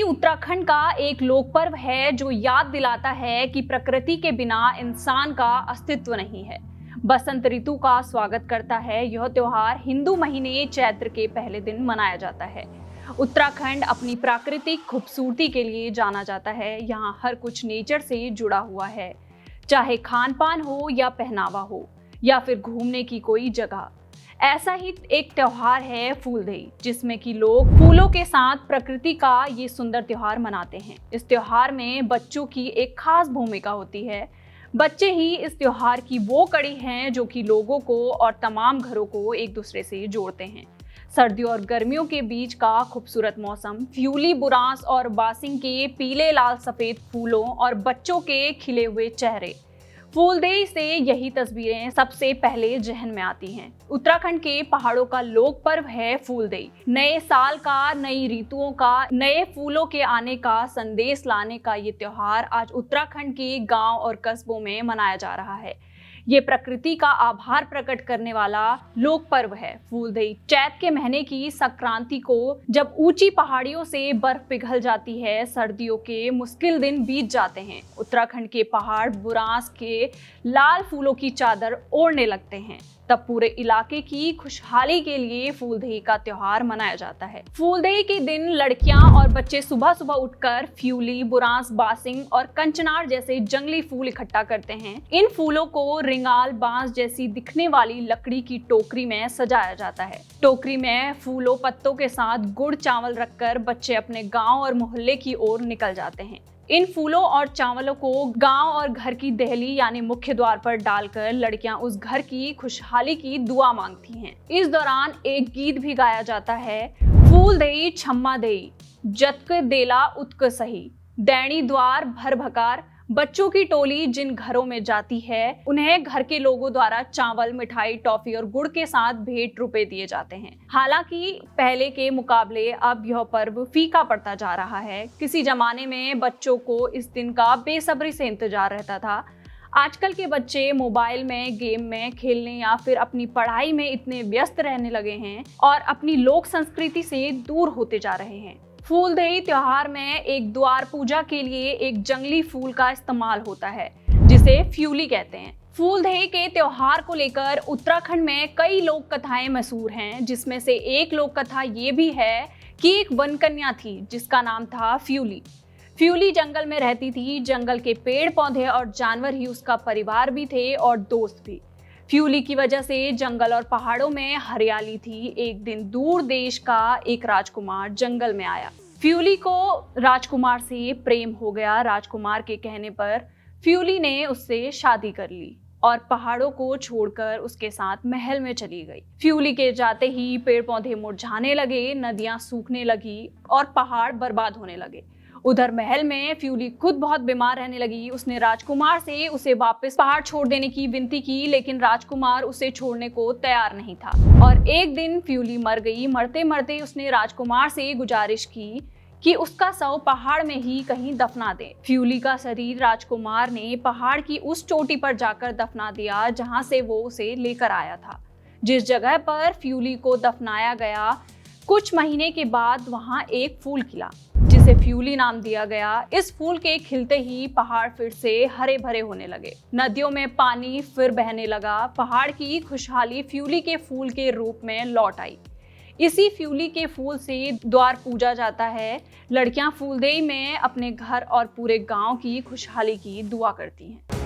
उत्तराखंड का एक लोक पर्व है जो याद दिलाता है कि प्रकृति के बिना इंसान का अस्तित्व नहीं है। बसंत ऋतु का स्वागत करता है। यह त्योहार हिंदू महीने चैत्र के पहले दिन मनाया जाता है। उत्तराखंड अपनी प्राकृतिक खूबसूरती के लिए जाना जाता है। यहाँ हर कुछ नेचर से जुड़ा हुआ है, चाहे खान पान हो या पहनावा हो या फिर घूमने की कोई जगह। ऐसा ही एक त्योहार है फूलदेई, जिसमें कि लोग फूलों के साथ प्रकृति का ये सुंदर त्योहार मनाते हैं। इस त्योहार में बच्चों की एक खास भूमिका होती है। बच्चे ही इस त्योहार की वो कड़ी हैं जो कि लोगों को और तमाम घरों को एक दूसरे से जोड़ते हैं। सर्दियों और गर्मियों के बीच का खूबसूरत मौसम, फ्यूली, बुरांस और बासिंग के पीले लाल सफेद फूलों और बच्चों के खिले हुए चेहरे, फूलदेई से यही तस्वीरें सबसे पहले जहन में आती हैं। उत्तराखंड के पहाड़ों का लोक पर्व है फूलदेई। नए साल का, नई ऋतुओं का, नए फूलों के आने का संदेश लाने का ये त्योहार आज उत्तराखंड के गांव और कस्बों में मनाया जा रहा है। ये प्रकृति का आभार प्रकट करने वाला लोक पर्व है। फूलदेई चैत के महीने की संक्रांति को, जब ऊंची पहाड़ियों से बर्फ पिघल जाती है, सर्दियों के मुश्किल दिन बीत जाते हैं, उत्तराखंड के पहाड़ बुरांस के लाल फूलों की चादर ओढ़ने लगते हैं, तब पूरे इलाके की खुशहाली के लिए फूलदेई का त्योहार मनाया जाता है। फूलदेई के दिन लड़कियां और बच्चे सुबह सुबह उठकर फ्यूली, बुरांस, बासिंग और कंचनार जैसे जंगली फूल इकट्ठा करते हैं। इन फूलों को रिंगाल, बांस जैसी दिखने वाली लकड़ी की टोकरी में सजाया जाता है। टोकरी में फूलों पत्तों के साथ गुड़ चावल रखकर बच्चे अपने गाँव और मोहल्ले की ओर निकल जाते हैं। इन फूलों और चावलों को गांव और घर की देहली यानी मुख्य द्वार पर डालकर लड़कियां उस घर की खुशहाली की दुआ मांगती हैं। इस दौरान एक गीत भी गाया जाता है, फूलदेई छम्मा देई, जतक देला उत्क सही, दैणी द्वार भर भकार। बच्चों की टोली जिन घरों में जाती है, उन्हें घर के लोगों द्वारा चावल, मिठाई, टॉफी और गुड़ के साथ भेंट रुपए दिए जाते हैं। हालांकि पहले के मुकाबले अब यह पर्व फीका पड़ता जा रहा है। किसी जमाने में बच्चों को इस दिन का बेसब्री से इंतजार रहता था। आजकल के बच्चे मोबाइल में, गेम में खेलने या फिर अपनी पढ़ाई में इतने व्यस्त रहने लगे हैं और अपनी लोक संस्कृति से दूर होते जा रहे हैं। फूलदेई त्योहार में एक द्वार पूजा के लिए एक जंगली फूल का इस्तेमाल होता है, जिसे फ्यूली कहते हैं। फूलदेई के त्योहार को लेकर उत्तराखंड में कई लोक कथाएं मशहूर हैं, जिसमें से एक लोक कथा ये भी है कि एक वन कन्या थी जिसका नाम था फ्यूली। फ्यूली जंगल में रहती थी। जंगल के पेड़ पौधे और जानवर ही उसका परिवार भी थे और दोस्त भी। फ्यूली की वजह से जंगल और पहाड़ों में हरियाली थी। एक दिन दूर देश का एक राजकुमार जंगल में आया। फ्यूली को राजकुमार से प्रेम हो गया। राजकुमार के कहने पर फ्यूली ने उससे शादी कर ली और पहाड़ों को छोड़कर उसके साथ महल में चली गई। फ्यूली के जाते ही पेड़ पौधे मुरझाने लगे, नदियां सूखने लगी और पहाड़ बर्बाद होने लगे। उधर महल में फ्यूली खुद बहुत बीमार रहने लगी। उसने राजकुमार से उसे वापस पहाड़ छोड़ देने की विनती की, लेकिन राजकुमार उसे छोड़ने को तैयार नहीं था और एक दिन फ्यूली मर गई। मरते मरते उसने राजकुमार से गुजारिश की कि उसका शव पहाड़ में ही कहीं दफना दे। फ्यूली का शरीर राजकुमार ने पहाड़ की उस चोटी पर जाकर दफना दिया जहां से वो उसे लेकर आया था। जिस जगह पर फ्यूली को दफनाया गया, कुछ महीने के बाद वहां एक फूल खिला, जिसे फ्यूली नाम दिया गया। इस फूल के खिलते ही पहाड़ फिर से हरे भरे होने लगे। नदियों में पानी फिर बहने लगा। पहाड़ की खुशहाली फ्यूली के फूल के रूप में लौट आई। इसी फ्यूली के फूल से द्वार पूजा जाता है। लड़कियां फूलदेई में अपने घर और पूरे गांव की खुशहाली की दुआ करती हैं।